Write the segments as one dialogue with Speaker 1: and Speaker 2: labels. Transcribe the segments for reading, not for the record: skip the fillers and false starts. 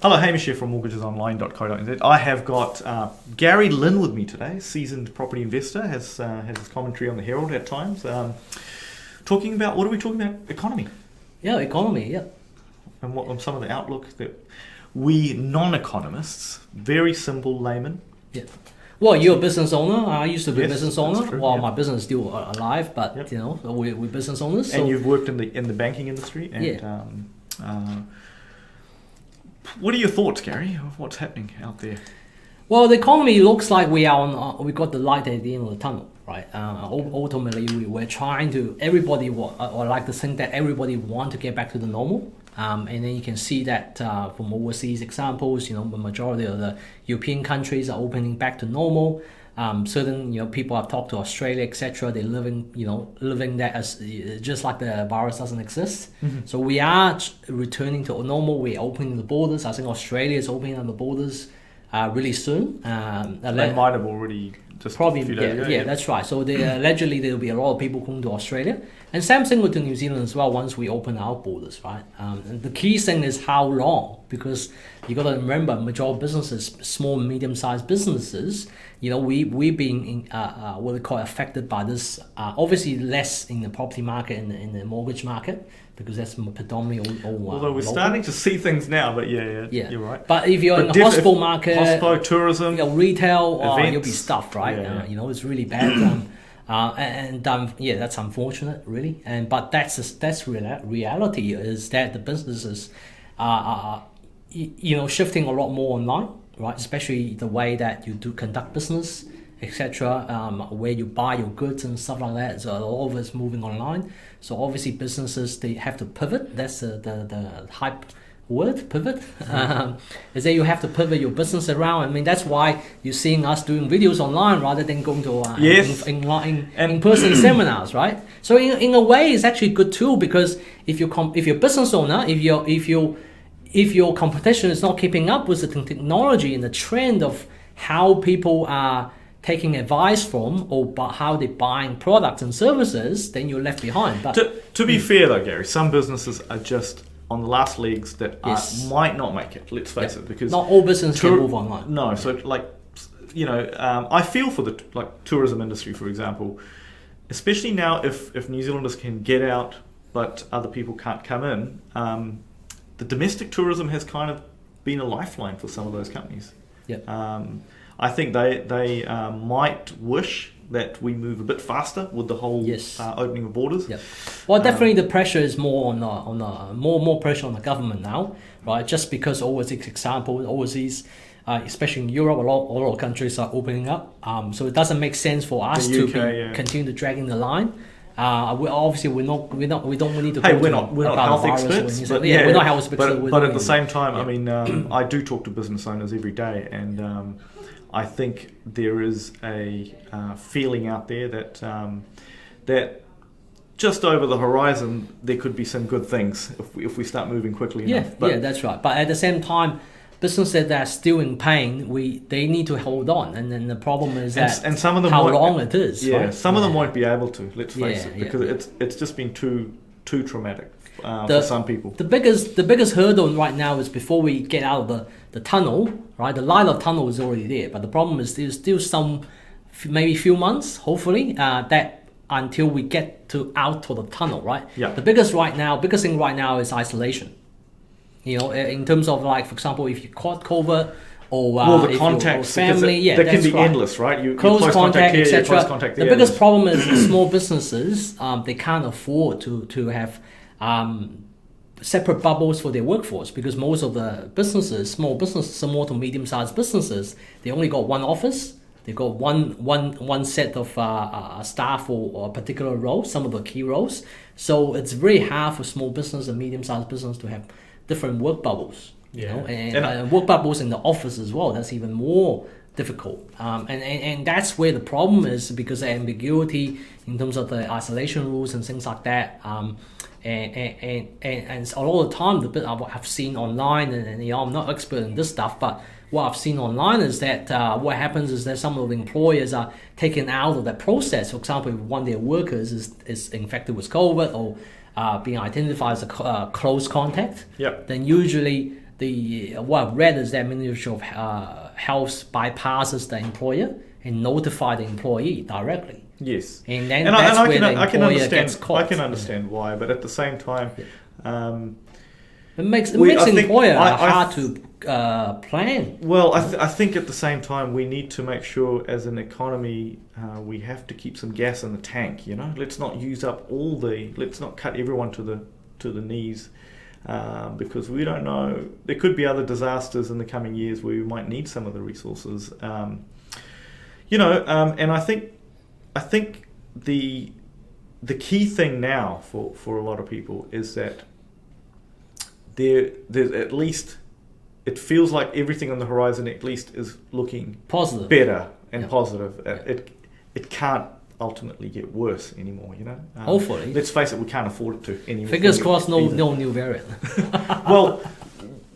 Speaker 1: Hello, Hamish here from mortgagesonline.co.nz. I have got Gary Lynn with me today, seasoned property investor, has his commentary on the Herald at times. Talking about, what are we talking about? Economy.
Speaker 2: Yeah, economy, yeah.
Speaker 1: And what some of the outlook that we non-economists, very simple laymen.
Speaker 2: Yeah. Well, you're a business owner. I used to be a business owner.
Speaker 1: True,
Speaker 2: my business is still alive, but you know, we're business owners.
Speaker 1: And you've worked in the banking industry. And what are your thoughts, Gary, of what's happening out there?
Speaker 2: Well, the economy looks like we are on. We got the light at the end of the tunnel, right? Ultimately, we're trying to. Everybody or like to think that everybody want to get back to the normal. And then you can see that from overseas examples, you know, the majority of the European countries are opening back to normal. Certain, you know, people have talked to Australia, etc. They're living that as just like the virus doesn't exist. Mm-hmm. So we are returning to normal. We're opening the borders. I think Australia is opening up the borders really soon.
Speaker 1: They might have already just
Speaker 2: probably
Speaker 1: a few days ago.
Speaker 2: Yeah, that's right. So allegedly there will be a lot of people coming to Australia, and same thing with New Zealand as well. Once we open our borders, right? And the key thing is how long, because you got to remember, majority of businesses, small and medium-sized businesses, you know, we've been what we call affected by this. Obviously, less in the property market and in the mortgage market, because that's predominantly all
Speaker 1: although we're
Speaker 2: local.
Speaker 1: starting to see things now, but yeah, you're right.
Speaker 2: But if you're in the hospital market,
Speaker 1: tourism,
Speaker 2: you know, retail,
Speaker 1: events,
Speaker 2: you'll be stuffed, right? You know, it's really bad. That's unfortunate, really. But that's reality is that the businesses are shifting a lot more online, right? Especially the way that you do conduct business, etc. Where you buy your goods and stuff like that. So all of it's moving online. So obviously businesses, they have to pivot. That's the hype word, pivot. Is that you have to pivot your business around. I mean, that's why you're seeing us doing videos online rather than going to in-person seminars, right? So in a way, it's actually a good tool, because if you're a business owner, if your competition is not keeping up with the technology and the trend of how people are taking advice from, or how they're buying products and services, then you're left behind. But
Speaker 1: to be fair though, Gary, some businesses are just on the last legs that might not make it. Let's face it, because
Speaker 2: not all businesses can move online.
Speaker 1: No, so like, you know, I feel for the tourism industry, for example, especially now if New Zealanders can get out, but other people can't come in. The domestic tourism has kind of been a lifeline for some of those companies.
Speaker 2: Yep.
Speaker 1: I think they might wish that we move a bit faster with the whole opening of borders.
Speaker 2: Yep. Well, definitely the pressure is more on more pressure on the government now, right? Just because overseas, especially in Europe, a lot of countries are opening up. So it doesn't make sense for us to continue to dragging the line. We don't need to.
Speaker 1: Hey, we're not health experts, but
Speaker 2: we're not health experts.
Speaker 1: But at the same time, I mean, I do talk to business owners every day, and I think there is a feeling out there that just over the horizon there could be some good things if we start moving quickly enough.
Speaker 2: Yeah, that's right. But at the same time, businesses that are still in pain, they need to hold on, and then the problem is
Speaker 1: and some of them
Speaker 2: how long it is.
Speaker 1: Yeah,
Speaker 2: right?
Speaker 1: Some of them won't be able to. Let's face it, because it's just been too traumatic for some people.
Speaker 2: The biggest hurdle right now is before we get out of the tunnel, right? The light of the tunnel is already there, but the problem is there's still some maybe few months, hopefully, that until we get out of the tunnel, right?
Speaker 1: Yeah.
Speaker 2: The biggest thing right now is isolation. You know, in terms of, like, for example, if you caught COVID or
Speaker 1: the contacts,
Speaker 2: family,
Speaker 1: that can be endless, right? You
Speaker 2: close contact, etc. The biggest
Speaker 1: there's
Speaker 2: problem is small businesses. They can't afford to have separate bubbles for their workforce, because most of the businesses, small businesses, small to medium-sized businesses, they only got one office. They got one set of staff for a particular role, some of the key roles. So it's very hard for small business and medium-sized business to have different work bubbles, you know, and work bubbles in the office as well. That's even more difficult, and that's where the problem is, because the ambiguity in terms of the isolation rules and things like that. And a lot of the time, the bit I've seen online, and you know, I'm not expert in this stuff, but what I've seen online is that what happens is that some of the employers are taken out of that process. For example, if one of their workers is infected with COVID or being identified as a close contact, then usually what I've read is that Ministry of Health bypasses the employer and notify the employee directly.
Speaker 1: Yes,
Speaker 2: and then that's where the employer gets caught.
Speaker 1: I can understand why, but at the same time,
Speaker 2: it makes the employer hard to plan.
Speaker 1: Well, I think at the same time we need to make sure, as an economy, we have to keep some gas in the tank. Let's not use up let's not cut everyone to the knees, because we don't know. There could be other disasters in the coming years where we might need some of the resources. And I think the key thing now for a lot of people is that there's at least, it feels like everything on the horizon at least is looking
Speaker 2: positive,
Speaker 1: better and positive. It can't ultimately get worse anymore.
Speaker 2: Hopefully,
Speaker 1: let's face it, we can't afford it to anymore.
Speaker 2: Fingers crossed, no new variant.
Speaker 1: Well,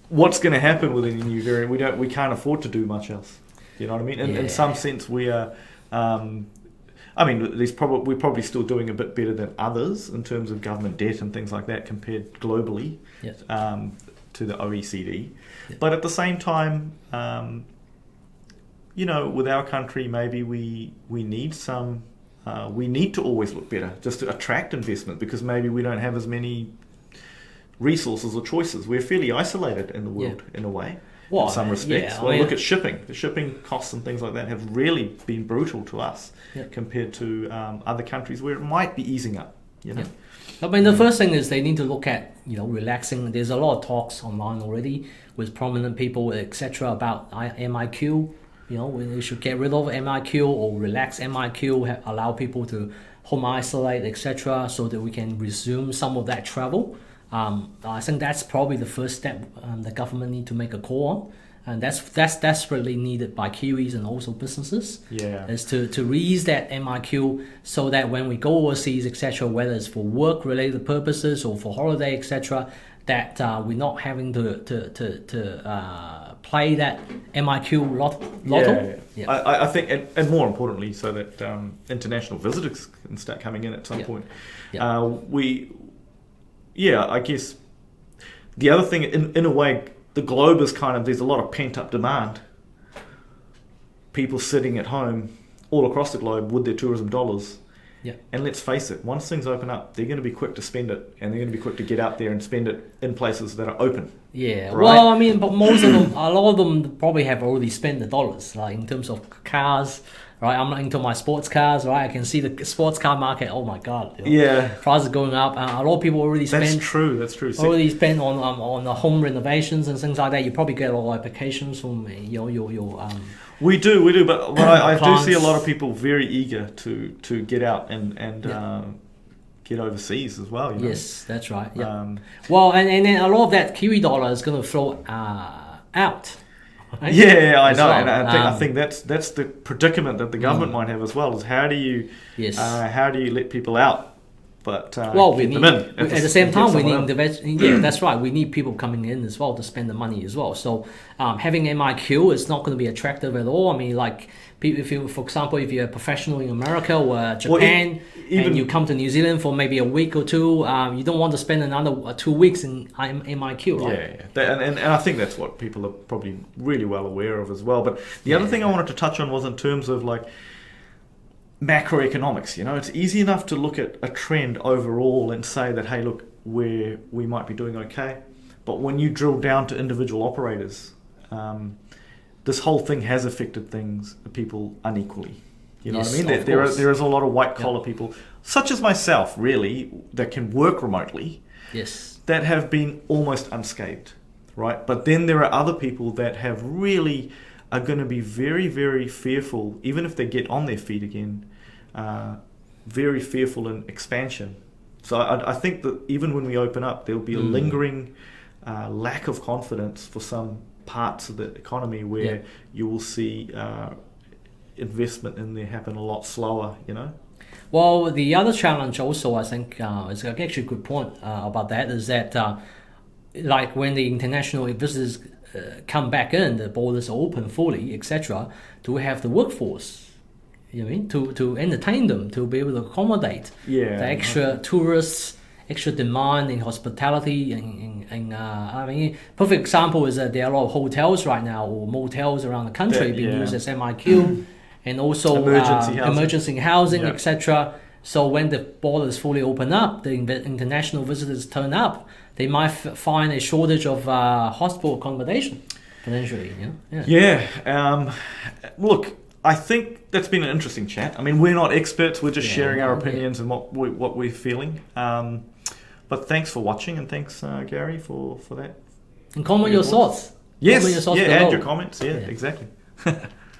Speaker 1: what's going to happen with any new variant? We can't afford to do much else. You know what I mean? In some sense, we are. We're probably still doing a bit better than others in terms of government debt and things like that compared globally to the OECD. Yes. But at the same time, with our country, maybe we need some. We need to always look better just to attract investment, because maybe we don't have as many resources or choices. We're fairly isolated in the world in a way. In some respects. Look at shipping. The shipping costs and things like that have really been brutal to us compared to other countries where it might be easing up.
Speaker 2: I mean, the first thing is they need to look at relaxing. There's a lot of talks online already with prominent people, etc., about MIQ. We should get rid of MIQ or relax MIQ, allow people to home isolate, etc., so that we can resume some of that travel. I think that's probably the first step the government need to make a call on, and that's desperately needed by Kiwis and also businesses. Is to ease that MIQ so that when we go overseas, etc., whether it's for work-related purposes or for holiday, etc., that we're not having to play that MIQ lotto.
Speaker 1: I think, and more importantly, so that international visitors can start coming in at some point. I guess the other thing, in a way, the globe is there's a lot of pent-up demand. People sitting at home all across the globe with their tourism dollars. And let's face it, once things open up, they're going to be quick to spend it, and they're going to be quick to get out there and spend it in places that are open. Right?
Speaker 2: Well, I mean, but most of them, a lot of them probably have already spent the dollars, like in terms of cars. Right, I'm not into my sports cars. Right, I can see the sports car market. Oh my god! Prices going up. A lot of people already spend.
Speaker 1: That's true.
Speaker 2: Already spend on the home renovations and things like that. You probably get a lot of applications from your.
Speaker 1: We do, but I do see a lot of people very eager to get out and get overseas as well.
Speaker 2: Yes, that's right. Yeah. Well, and then a lot of that Kiwi dollar is going to flow out. Right?
Speaker 1: I know, and I think that's the predicament that the government might have as well. Is how do you let people out, but
Speaker 2: we need them in at the same time. We need that's right. We need people coming in as well to spend the money as well. So having MIQ is not going to be attractive at all. I mean, like if you, for example, if you're a professional in America or Japan, and you come to New Zealand for maybe a week or two, you don't want to spend another 2 weeks in MIQ, right?
Speaker 1: And I think that's what people are probably really well aware of as well. But the other thing I wanted to touch on was in terms of like macroeconomics. It's easy enough to look at a trend overall and say that, hey, look, we might be doing okay. But when you drill down to individual operators, this whole thing has affected people unequally. You know what I mean? There is a lot of white collar people, such as myself, really, that can work remotely. That have been almost unscathed, right? But then there are other people that have really are going to be very, very fearful, even if they get on their feet again, very fearful in expansion. So I think that even when we open up, there'll be a lingering lack of confidence for some parts of the economy where you will see investment in there happen a lot slower,
Speaker 2: Well, the other challenge also, I think, is actually a good point about that, is that like when the international visitors come back in, the borders are open fully, etc., to have the workforce, to entertain them, to be able to accommodate the extra tourists extra demand in hospitality. I mean, perfect example is that there are a lot of hotels right now or motels around the country being used as MIQ, and also emergency housing, etc. So when the borders fully open up, the international visitors turn up, they might find a shortage of hospital accommodation, potentially.
Speaker 1: Look, I think that's been an interesting chat. I mean, we're not experts. We're just sharing our opinions and what we're feeling. But thanks for watching, and thanks, Gary, for that.
Speaker 2: And comment your thoughts.
Speaker 1: Yes,
Speaker 2: comment your thoughts
Speaker 1: add your comments. Yeah, exactly.